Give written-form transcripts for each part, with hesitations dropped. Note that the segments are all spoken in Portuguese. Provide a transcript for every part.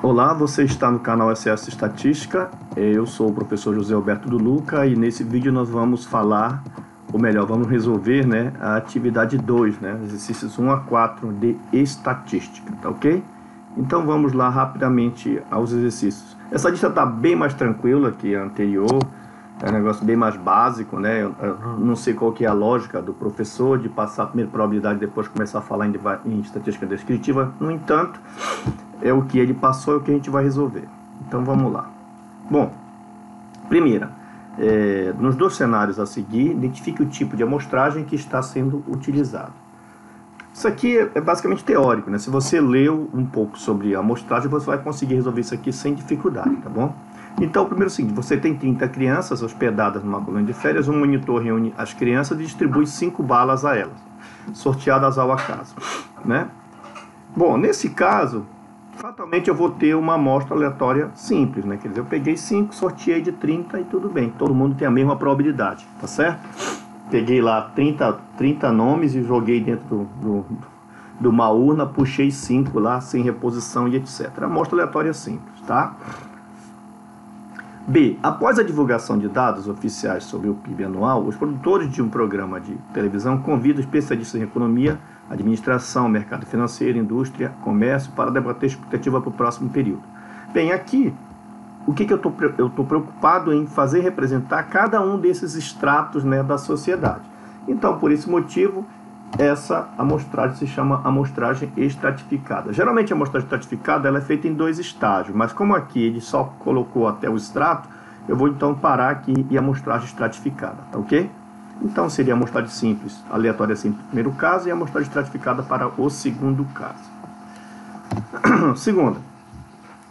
Olá, você está no canal SS Estatística. Eu sou o professor José Alberto do Luca e nesse vídeo nós vamos falar, ou melhor, vamos resolver, né, a atividade 2, né, exercícios 1 a 4 de estatística, tá ok? Então vamos lá rapidamente aos exercícios. Essa lista está bem mais tranquila que a anterior, é um negócio bem mais básico, né? Eu não sei qual que é a lógica do professor de passar primeiro probabilidade e depois começar a falar em estatística descritiva. No entanto, é o que ele passou, é o que a gente vai resolver. Então vamos lá. Bom, primeira, nos dois cenários a seguir, identifique o tipo de amostragem que está sendo utilizado. Isso aqui é basicamente teórico, né? Se você leu um pouco sobre a amostragem, você vai conseguir resolver isso aqui sem dificuldade, tá bom? Então, primeiro é o seguinte, você tem 30 crianças hospedadas numa colônia de férias, um monitor reúne as crianças e distribui 5 balas a elas, sorteadas ao acaso, né? Bom, nesse caso, fatalmente eu vou ter uma amostra aleatória simples, né? Quer dizer, eu peguei 5, sorteei de 30 e tudo bem, todo mundo tem a mesma probabilidade, tá certo? Peguei lá 30 nomes e joguei dentro de uma urna, puxei 5 lá, sem reposição e etc. Amostra aleatória simples, tá? B. Após a divulgação de dados oficiais sobre o PIB anual, os produtores de um programa de televisão convidam especialistas em economia, administração, mercado financeiro, indústria, comércio para debater expectativa para o próximo período. Bem, aqui, o que eu estou preocupado em fazer representar cada um desses estratos, né, da sociedade. Então, por esse motivo, essa amostragem se chama amostragem estratificada. Geralmente a amostragem estratificada ela é feita em 2 estágios, mas como aqui ele só colocou até o extrato, eu vou então parar aqui e amostragem estratificada, tá ok? Então seria a amostragem simples, aleatória simples no primeiro caso e a amostragem estratificada para o segundo caso. Segunda,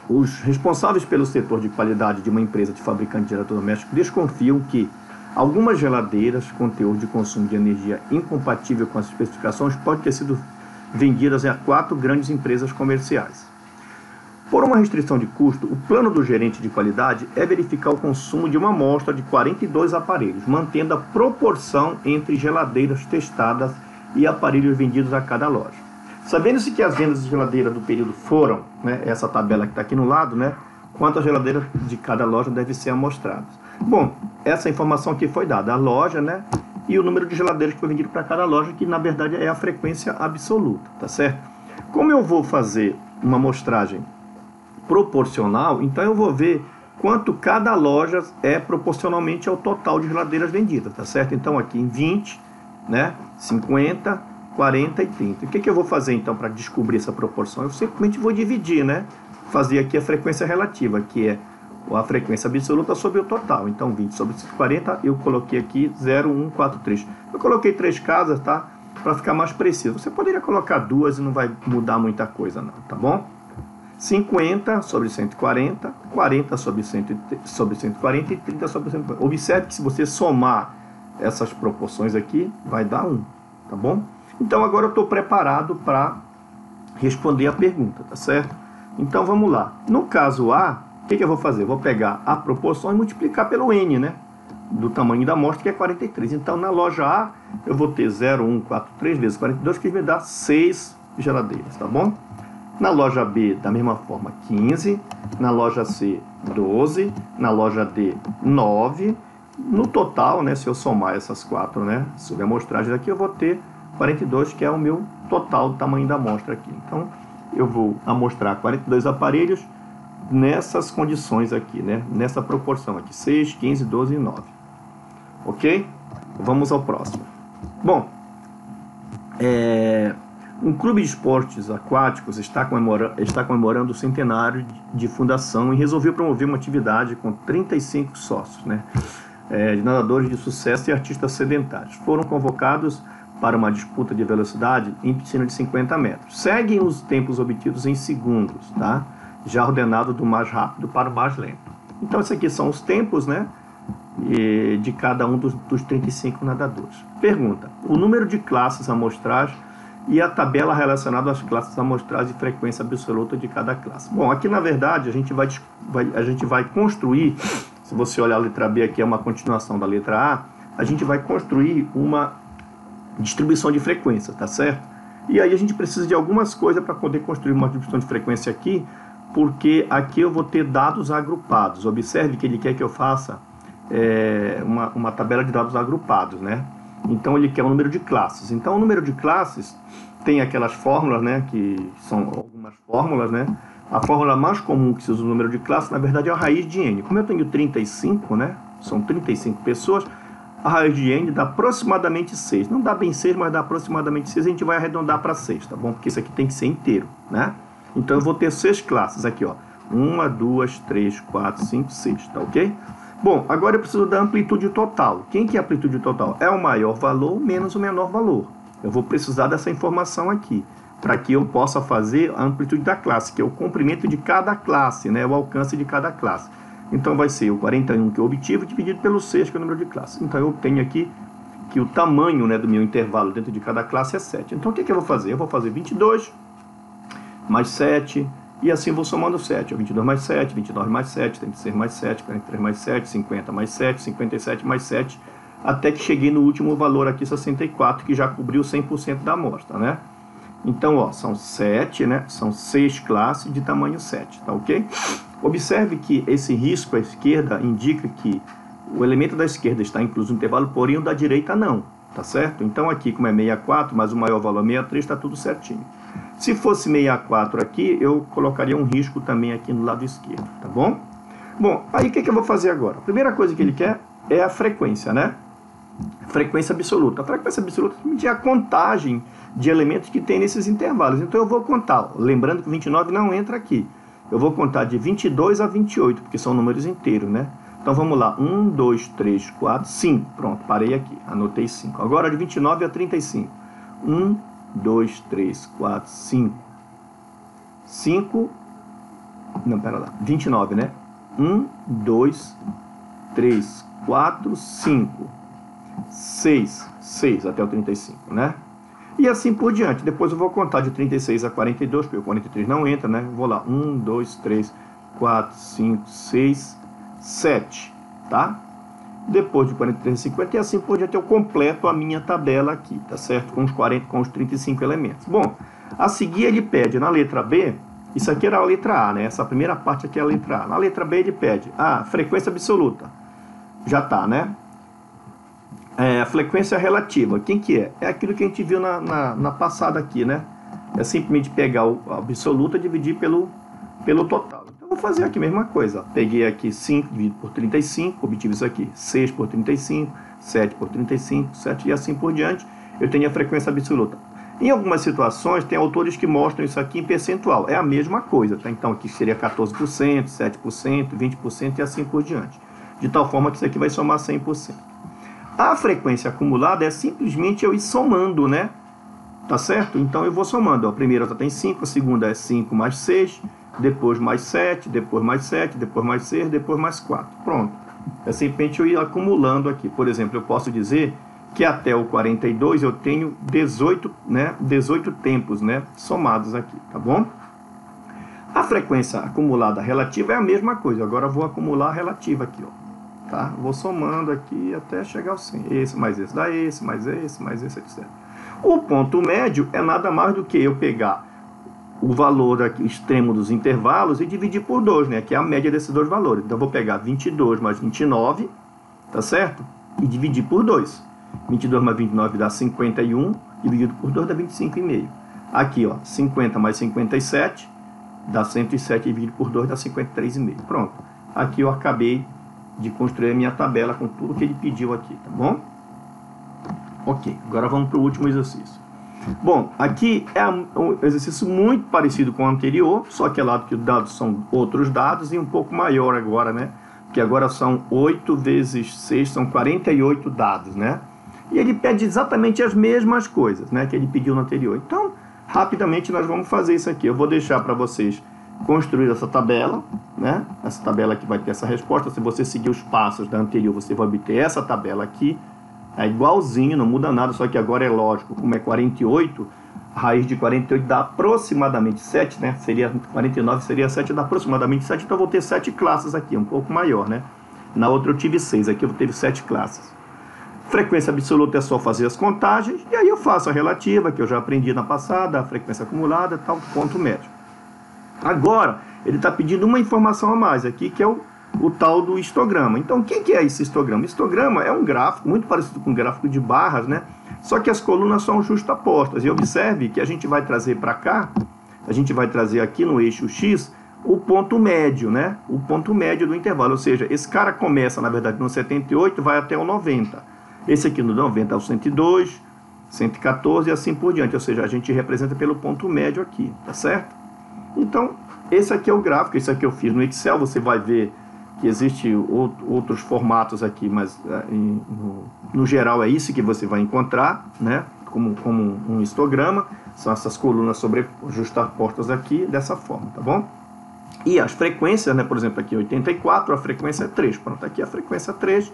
os responsáveis pelo setor de qualidade de uma empresa de fabricante de eletrodomésticos desconfiam que algumas geladeiras com teor de consumo de energia incompatível com as especificações podem ter sido vendidas a 4 grandes empresas comerciais. Por uma restrição de custo, o plano do gerente de qualidade é verificar o consumo de uma amostra de 42 aparelhos, mantendo a proporção entre geladeiras testadas e aparelhos vendidos a cada loja. Sabendo-se que as vendas de geladeira do período foram, né, essa tabela que está aqui no lado, né, quantas geladeiras de cada loja devem ser amostradas. Bom, essa informação aqui foi dada, a loja, né, e o número de geladeiras que foi vendido para cada loja, que na verdade é a frequência absoluta, tá certo? Como eu vou fazer uma amostragem proporcional, então eu vou ver quanto cada loja é proporcionalmente ao total de geladeiras vendidas, tá certo? Então aqui em 20, né, 50, 40 e 30. O que eu vou fazer então para descobrir essa proporção? Eu simplesmente vou dividir, né? Fazer aqui a frequência relativa, que é a frequência absoluta sobre o total. Então 20 sobre 140, eu coloquei aqui 0,143. Eu coloquei 3 casas, tá? Para ficar mais preciso. Você poderia colocar 2 e não vai mudar muita coisa não, tá bom? 50 sobre 140, 40 sobre 140 e 30 sobre 140. Observe que se você somar essas proporções aqui, vai dar 1, tá bom? Então agora eu estou preparado para responder a pergunta, tá certo? Então vamos lá. No caso A, o que eu vou fazer? Eu vou pegar a proporção e multiplicar pelo N, né? Do tamanho da amostra, que é 43. Então na loja A, eu vou ter 0,143 vezes 42, que me dá 6 geladeiras, tá bom? Na loja B, da mesma forma, 15. Na loja C, 12. Na loja D, 9. No total, né, se eu somar essas 4, né, sobre a amostragem aqui, eu vou ter 42, que é o meu total do tamanho da amostra aqui. Então, eu vou amostrar 42 aparelhos nessas condições aqui, né, nessa proporção aqui, 6, 15, 12 e 9. Ok? Vamos ao próximo. Bom, um clube de esportes aquáticos está comemorando o centenário de fundação e resolveu promover uma atividade com 35 sócios, né, de nadadores de sucesso e artistas sedentários. Foram convocados para uma disputa de velocidade em piscina de 50 metros. Seguem os tempos obtidos em segundos, tá? Já ordenado do mais rápido para o mais lento. Então, esses aqui são os tempos, né, de cada um dos 35 nadadores. Pergunta: o número de classes amostragem e a tabela relacionada às classes amostragem e frequência absoluta de cada classe. Bom, aqui na verdade a gente vai construir, se você olhar a letra B aqui é uma continuação da letra A gente vai construir uma distribuição de frequência, tá certo? E aí a gente precisa de algumas coisas para poder construir uma distribuição de frequência aqui, porque aqui eu vou ter dados agrupados. Observe que ele quer que eu faça uma tabela de dados agrupados, né? Então ele quer um número de classes. Então o número de classes tem aquelas fórmulas, né, que são algumas fórmulas, né? A fórmula mais comum que se usa no número de classe, na verdade, é a raiz de n. Como eu tenho 35, né, são 35 pessoas, a raiz de n dá aproximadamente 6. Não dá bem 6, mas dá aproximadamente 6. A gente vai arredondar para 6, tá bom? Porque isso aqui tem que ser inteiro, né? Então eu vou ter 6 classes aqui, ó. 1, 2, 3, 4, 5, 6, tá ok? Bom, agora eu preciso da amplitude total. Quem que é a amplitude total? É o maior valor menos o menor valor. Eu vou precisar dessa informação aqui, para que eu possa fazer a amplitude da classe, que é o comprimento de cada classe, né? O alcance de cada classe. Então vai ser o 41 que eu obtive dividido pelo 6, que é o número de classes. Então eu tenho aqui que o tamanho, né, do meu intervalo dentro de cada classe é 7. Então o que eu vou fazer? Eu vou fazer 22 mais 7, e assim vou somando 7. 22 mais 7, 29 mais 7, 36 mais 7, 43 mais 7, 50 mais 7, 57 mais 7, até que cheguei no último valor aqui, 64, que já cobriu 100% da amostra, né? Então, ó, são 7, né? São 6 classes de tamanho 7, tá ok? Observe que esse risco à esquerda indica que o elemento da esquerda está incluso no intervalo, porém o da direita não, tá certo? Então aqui, como é 64, mas o maior valor é 63, está tudo certinho. Se fosse 64 aqui, eu colocaria um risco também aqui no lado esquerdo, tá bom? Bom, aí o que eu vou fazer agora? A primeira coisa que ele quer é a frequência, né? Frequência absoluta. A frequência absoluta é a contagem de elementos que tem nesses intervalos. Então eu vou contar, lembrando que 29 não entra aqui. Eu vou contar de 22 a 28, porque são números inteiros, né? Então vamos lá, 1, 2, 3, 4, 5. Pronto, parei aqui, anotei 5. Agora de 29 a 35. 1, 2, 3, 4, 5. 5. Não, pera lá. 29, né? 1, 2, 3, 4, 5. 6 até o 35, né? E assim por diante. Depois eu vou contar de 36 a 42, porque o 43 não entra, né? Vou lá, 1, 2, 3, 4, 5, 6, 7, tá? Depois de 43 a 50, e assim por diante eu completo a minha tabela aqui, tá certo? Com os 35 elementos. Bom, a seguir ele pede na letra B, isso aqui era a letra A, né? Essa primeira parte aqui é a letra A. Na letra B ele pede a frequência absoluta. Já tá, né? A frequência relativa, quem que é? É aquilo que a gente viu na passada aqui, né? É simplesmente pegar o absoluto e dividir pelo total. Então, eu vou fazer aqui a mesma coisa. Peguei aqui 5 dividido por 35, obtive isso aqui. 6 por 35, 7 por 35, 7 e assim por diante. Eu tenho a frequência absoluta. Em algumas situações, tem autores que mostram isso aqui em percentual. É a mesma coisa, tá? Então, aqui seria 14%, 7%, 20% e assim por diante. De tal forma que isso aqui vai somar 100%. A frequência acumulada é simplesmente eu ir somando, né? Tá certo? Então eu vou somando. A primeira já tem 5, a segunda é 5 mais 6, depois mais 7, depois mais 7, depois mais 6, depois mais 4. Pronto. É simplesmente eu ir acumulando aqui. Por exemplo, eu posso dizer que até o 42 eu tenho 18, né? 18 tempos, né? Somados aqui, tá bom? A frequência acumulada relativa é a mesma coisa. Agora eu vou acumular a relativa aqui, ó. Tá? Vou somando aqui até chegar ao 100. Esse mais esse dá esse, mais esse, mais esse, etc. O ponto médio é nada mais do que eu pegar o valor aqui, extremo dos intervalos e dividir por 2, né? Que é a média desses dois valores. Então eu vou pegar 22 mais 29, tá certo? E dividir por 2. 22 mais 29 dá 51, dividido por 2 dá 25,5. Aqui, ó, 50 mais 57 dá 107, dividido por 2 dá 53,5. Pronto. Aqui eu acabei de construir a minha tabela com tudo que ele pediu aqui, tá bom? Ok, agora vamos para o último exercício. Bom, aqui é um exercício muito parecido com o anterior, só que é lá que os dados são outros dados e um pouco maior agora, né? Que agora são 8 vezes 6, são 48 dados, né? E ele pede exatamente as mesmas coisas, né? Que ele pediu no anterior. Então, rapidamente nós vamos fazer isso aqui. Eu vou deixar para vocês construir essa tabela, né? Essa tabela que vai ter essa resposta. Se você seguir os passos da anterior, você vai obter essa tabela aqui. É igualzinho, não muda nada, só que agora é lógico, como é 48, a raiz de 48 dá aproximadamente 7, né? Seria 49, seria 7, dá aproximadamente 7, então eu vou ter 7 classes aqui, um pouco maior, né? Na outra eu tive 6, aqui eu vou ter 7 classes. Frequência absoluta é só fazer as contagens, e aí eu faço a relativa, que eu já aprendi na passada, a frequência acumulada, tal, ponto médio. Agora, ele está pedindo uma informação a mais aqui, que é o tal do histograma. Então, o que é esse histograma? Histograma é um gráfico muito parecido com um gráfico de barras, né? Só que as colunas são justapostas. E observe que a gente vai trazer para cá, a gente vai trazer aqui no eixo X o ponto médio, né? O ponto médio do intervalo. Ou seja, esse cara começa, na verdade, no 78, vai até o 90. Esse aqui no 90 é o 102, 114 e assim por diante. Ou seja, a gente representa pelo ponto médio aqui, tá certo? Então, esse aqui é o gráfico. Esse aqui eu fiz no Excel. Você vai ver que existem outros formatos aqui, mas no geral é isso que você vai encontrar, né? Como um histograma. São essas colunas justapostas aqui, dessa forma, tá bom? E as frequências, né? Por exemplo, aqui 84, a frequência é 3. Pronto, aqui a frequência é 3.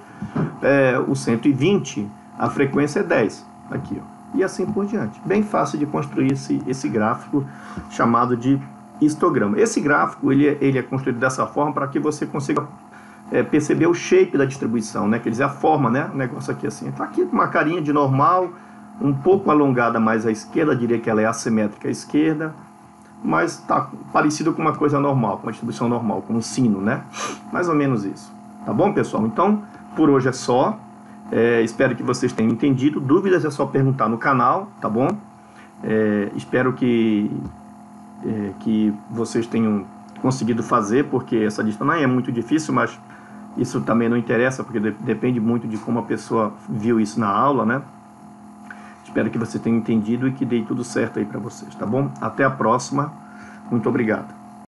O 120, a frequência é 10. Aqui, ó. E assim por diante. Bem fácil de construir esse gráfico chamado de histograma. Esse gráfico ele é construído dessa forma para que você consiga perceber o shape da distribuição, né? Quer dizer, a forma, né? O negócio aqui assim. Está aqui com uma carinha de normal, um pouco alongada mais à esquerda, eu diria que ela é assimétrica à esquerda, mas está parecido com uma coisa normal, com uma distribuição normal, com um sino, né? Mais ou menos isso. Tá bom, pessoal? Então, por hoje é só. Espero que vocês tenham entendido. Dúvidas é só perguntar no canal, tá bom? Espero que vocês tenham conseguido fazer, porque essa lista não é muito difícil, mas isso também não interessa, porque depende muito de como a pessoa viu isso na aula, né? Espero que você tenha entendido e que dê tudo certo aí para vocês, tá bom? Até a próxima. Muito obrigado.